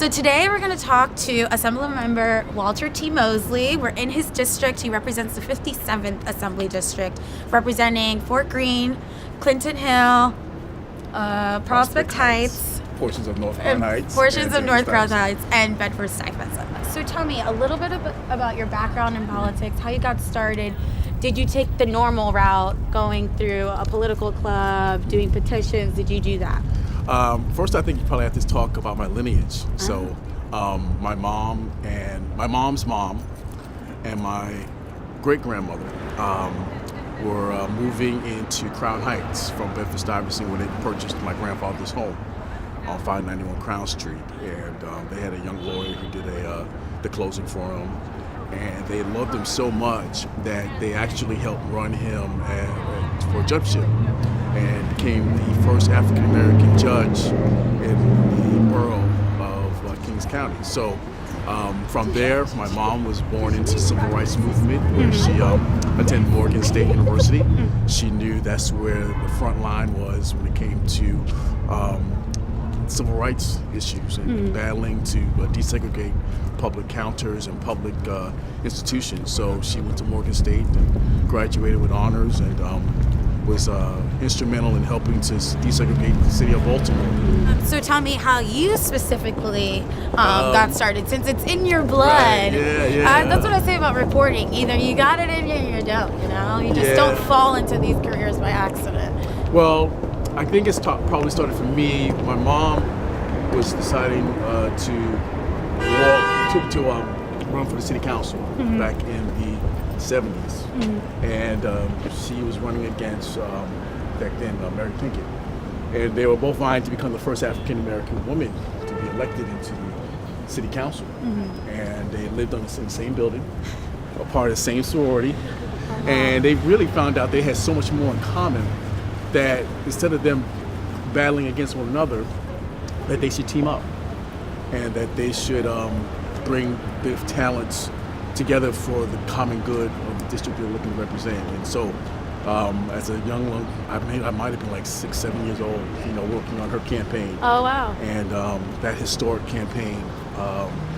So today we're going to talk to Assemblymember Walter T. Mosley. We're in his district. He represents the 57th Assembly District, representing Fort Greene, Clinton Hill, Prospect Heights, portions of North Crown Heights, and Bedford, Stuyvesant. So tell me a little bit about your background in politics, how you got started. Did you take the normal route, going through a political club, doing petitions? Did you do that? First, I think you probably have to talk about my lineage. So, my mom's mom and my great-grandmother were moving into Crown Heights from Bedford, Stuyvesant when they purchased my grandfather's home on 591 Crown Street. And they had a young lawyer who did the closing for him. And they loved him so much that they actually helped run him for judgeship and became the first African-American judge in the borough of Kings County. So from there, my mom was born into the civil rights movement where she attended Morgan State University. She knew that's where the front line was when it came to civil rights issues and battling to desegregate public counters and public institutions. So she went to Morgan State and graduated with honors and was instrumental in helping to desegregate the city of Baltimore. So tell me how you specifically got started, since it's in your blood. Right, yeah. That's what I say about reporting. Either you got it in you or you don't, You just don't fall into these careers by accident. Well, I think it's probably started for me. My mom was deciding to run for the city council back in the 70s. And she was running against, back then, Mary Pinkett. And they were both vying to become the first African-American woman to be elected into the city council. And they lived in the same building, a part of the same sorority. And they really found out they had so much more in common that instead of them battling against one another, that they should team up and that they should bring their talents together for the common good of the district they're looking to represent. And so as a young one, I might have been like 6, 7 years old, working on her campaign. Oh, wow. And that historic campaign.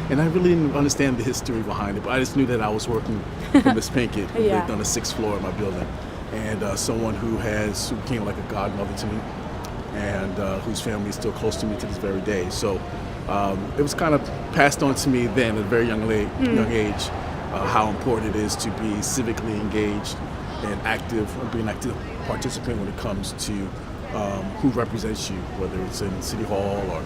And I really didn't understand the history behind it, but I just knew that I was working for Miss Pinkett, who lived on the 6th floor of my building, and someone who became like a godmother to me, and whose family is still close to me to this very day. So it was kind of passed on to me then at a very young age how important it is to be civically engaged and be an active participant when it comes to who represents you, whether it's in City Hall or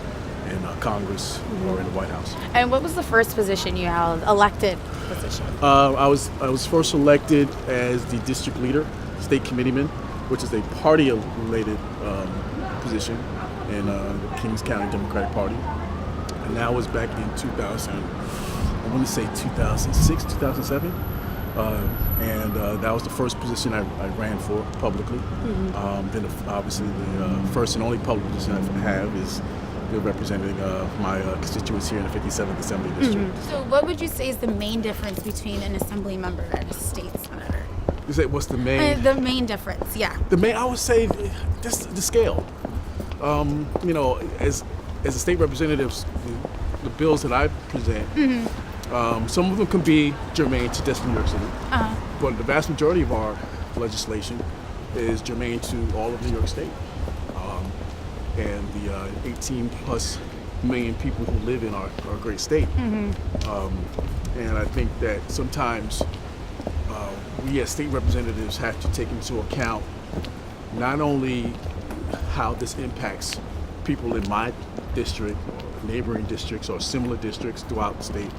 in Congress or in the White House. And what was the first position you held, elected position? I was first elected as the district leader, state committeeman, which is a party-related position in the Kings County Democratic Party. And that was back in 2006, 2007. And that was the first position I ran for publicly. Then obviously the first and only public position I have is representing my constituents here in the 57th Assembly District. So what would you say is the main difference between an assembly member and a state senator? You say what's the main? The main difference, yeah. I would say just the scale. As a state representative, the bills that I present, some of them can be germane to just New York City, but the vast majority of our legislation is germane to all of New York State. And the 18 plus million people who live in our great state. And I think that sometimes we as state representatives have to take into account not only how this impacts people in my district, neighboring districts or similar districts throughout the state,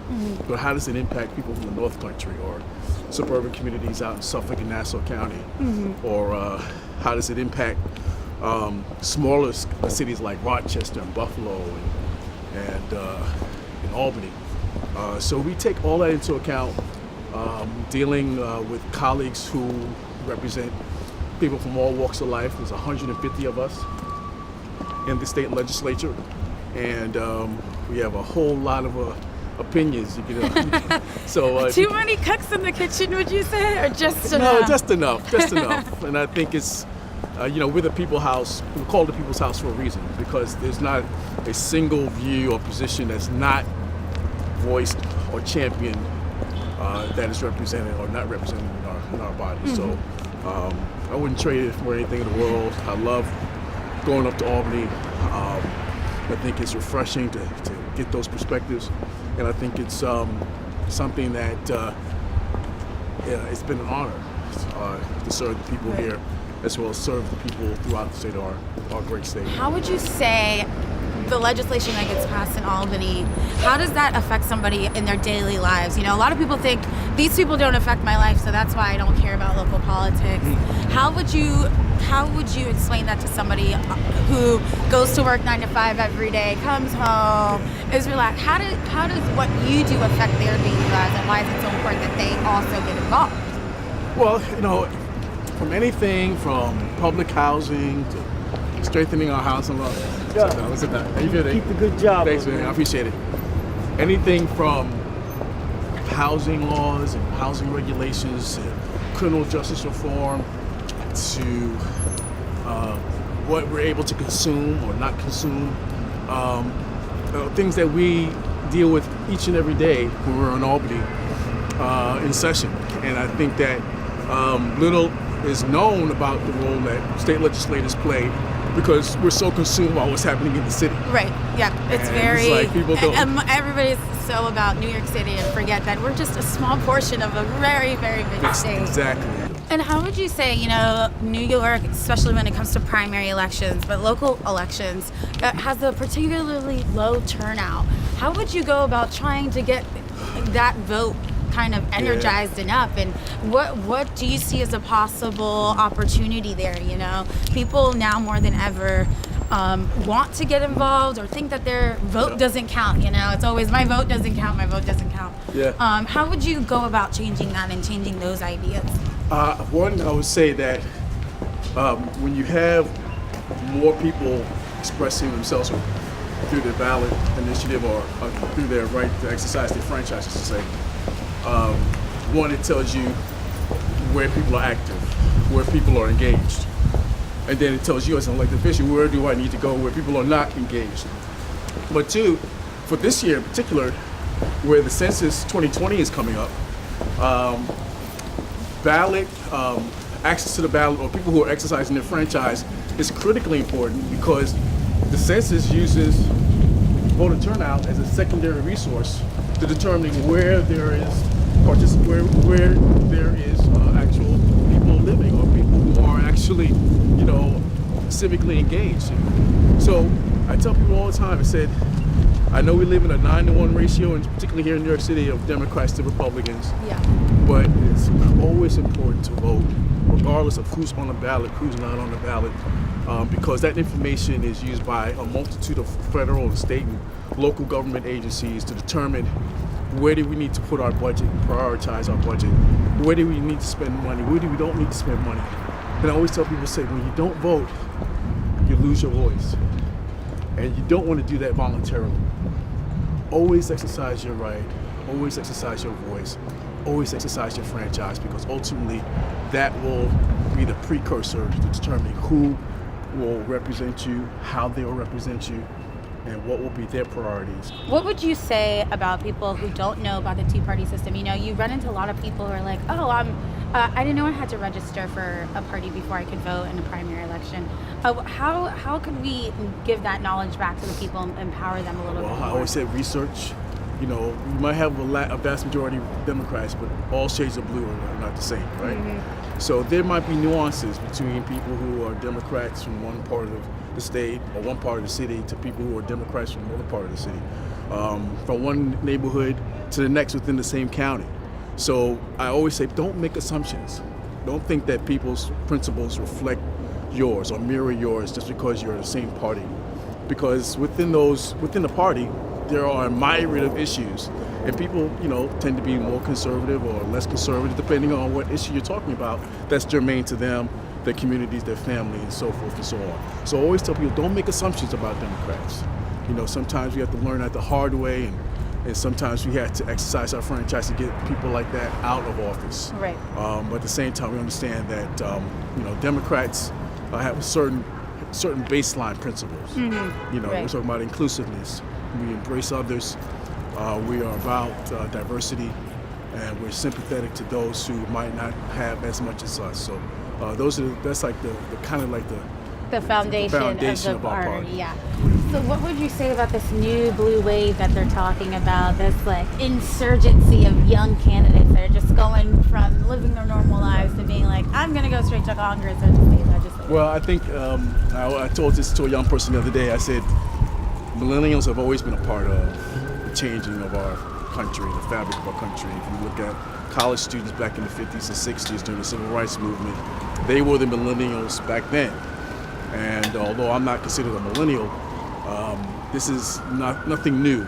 but how does it impact people from the North Country or suburban communities out in Suffolk and Nassau County, or how does it impact smaller cities like Rochester and Buffalo and Albany. So we take all that into account, dealing with colleagues who represent people from all walks of life. There's 150 of us in the state legislature, and we have a whole lot of opinions. So too many cooks in the kitchen, would you say, or just enough? No, just enough. And I think it's we're the People House. We're called the People's House for a reason, because there's not a single view or position that's not voiced or championed that is represented or not represented in our body. Mm-hmm. So I wouldn't trade it for anything in the world. I love going up to Albany. I think it's refreshing to get those perspectives, and I think it's something that it's been an honor to serve the people here, as well as serve the people throughout the state of our great state. How would you say the legislation that gets passed in Albany, how does that affect somebody in their daily lives? A lot of people think these people don't affect my life, so that's why I don't care about local politics. Mm-hmm. How would you explain that to somebody who goes to work 9 to 5 every day, comes home, is relaxed? How does what you do affect their daily lives, and why is it so important that they also get involved? Well, from anything from public housing to strengthening our housing law. Look at that. How you feeling? Keep the good job. Thanks, man. I appreciate it. Anything from housing laws and housing regulations and criminal justice reform to what we're able to consume or not consume. Things that we deal with each and every day when we're in Albany in session. And I think that little is known about the role that state legislators play, because we're so consumed by what's happening in the city. Right. Yeah. It's very. It's like people don't. Everybody's so about New York City and forget that we're just a small portion of a very, very big state. Exactly. And how would you say, New York, especially when it comes to primary elections, but local elections, has a particularly low turnout? How would you go about trying to get that vote kind of energized enough, and what do you see as a possible opportunity there? People now more than ever want to get involved or think that their vote doesn't count. It's always my vote doesn't count, my vote doesn't count. How would you go about changing that and changing those ideas? One, I would say that when you have more people expressing themselves through their ballot initiative or through their right to exercise their franchise, to say, one, it tells you where people are active, where people are engaged. And then it tells you as an elected official, where do I need to go where people are not engaged. But two, for this year in particular, where the census 2020 is coming up, access to the ballot, or people who are exercising their franchise, is critically important, because the census uses voter turnout as a secondary resource to determining where there is actual people living, or people who are actually, civically engaged. So I tell people all the time, I said, I know we live in a 9-to-1 ratio, and particularly here in New York City, of Democrats to Republicans. Yeah. But it's always important to vote, regardless of who's on the ballot, who's not on the ballot, because that information is used by a multitude of federal and state and local government agencies to determine where do we need to put our budget, prioritize our budget, where do we need to spend money, where do we don't need to spend money. And I always tell people, when you don't vote, you lose your voice. And you don't want to do that voluntarily. Always exercise your right, always exercise your voice, always exercise your franchise, because ultimately that will be the precursor to determining who will represent you, how they will represent you, and what will be their priorities. What would you say about people who don't know about the two-party system? You run into a lot of people who are like, I didn't know I had to register for a party before I could vote in a primary election. How could we give that knowledge back to the people and empower them a little bit more? I always say research. You might have a vast majority of Democrats, but all shades of blue are not the same, right? Mm-hmm. So there might be nuances between people who are Democrats from one part of the state or one part of the city to people who are Democrats from another part of the city, from one neighborhood to the next within the same county. So I always say, don't make assumptions. Don't think that people's principles reflect yours or mirror yours just because you're in the same party. Because within the party, there are a myriad of issues, and people, tend to be more conservative or less conservative depending on what issue you're talking about that's germane to them, their communities, their family, and so forth and so on. So I always tell people, don't make assumptions about Democrats. Sometimes we have to learn that the hard way, and sometimes we have to exercise our franchise to get people like that out of office. Right. But at the same time, we understand that Democrats have certain baseline principles. You know, Right. we're talking about inclusiveness. We embrace others. We are about diversity, and we're sympathetic to those who might not have as much as us. So that's like the kind of like The foundation of our party. Yeah. So what would you say about this new blue wave that they're talking about, this like insurgency of young candidates that are just going from living their normal lives to being like, I'm going to go straight to Congress or to state legislature? Well, I think I told this to a young person the other day. I said, millennials have always been a part of the changing of our country, the fabric of our country. If you look at college students back in the 50s and 60s during the Civil Rights Movement, they were the millennials back then. And although I'm not considered a millennial, this is nothing new.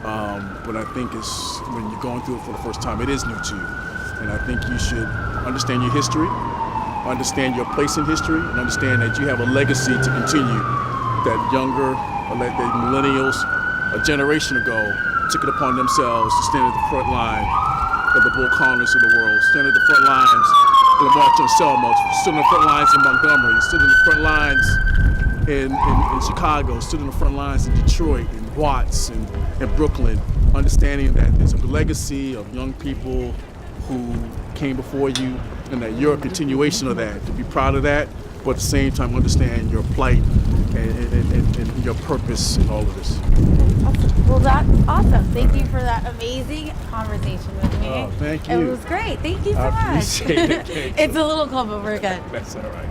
But I think it's when you're going through it for the first time, it is new to you. And I think you should understand your history, understand your place in history, and understand that you have a legacy to continue. That the millennials, a generation ago, took it upon themselves to stand at the front line of the Bull Connors of the world, stand at the front lines of the March on Selma, stood in the front lines in Montgomery, stood in the front lines in Chicago, stood in the front lines in Detroit, in Watts, and Brooklyn, understanding that there's a legacy of young people who came before you and that you're a continuation of that, to be proud of that, but at the same time understand your plight and your purpose in all of this. Awesome. Well, that's awesome. Thank you for that amazing conversation with me. Oh, thank you. It was great. Thank you so I much. appreciate it. It's a little cold, but we're good. That's all right.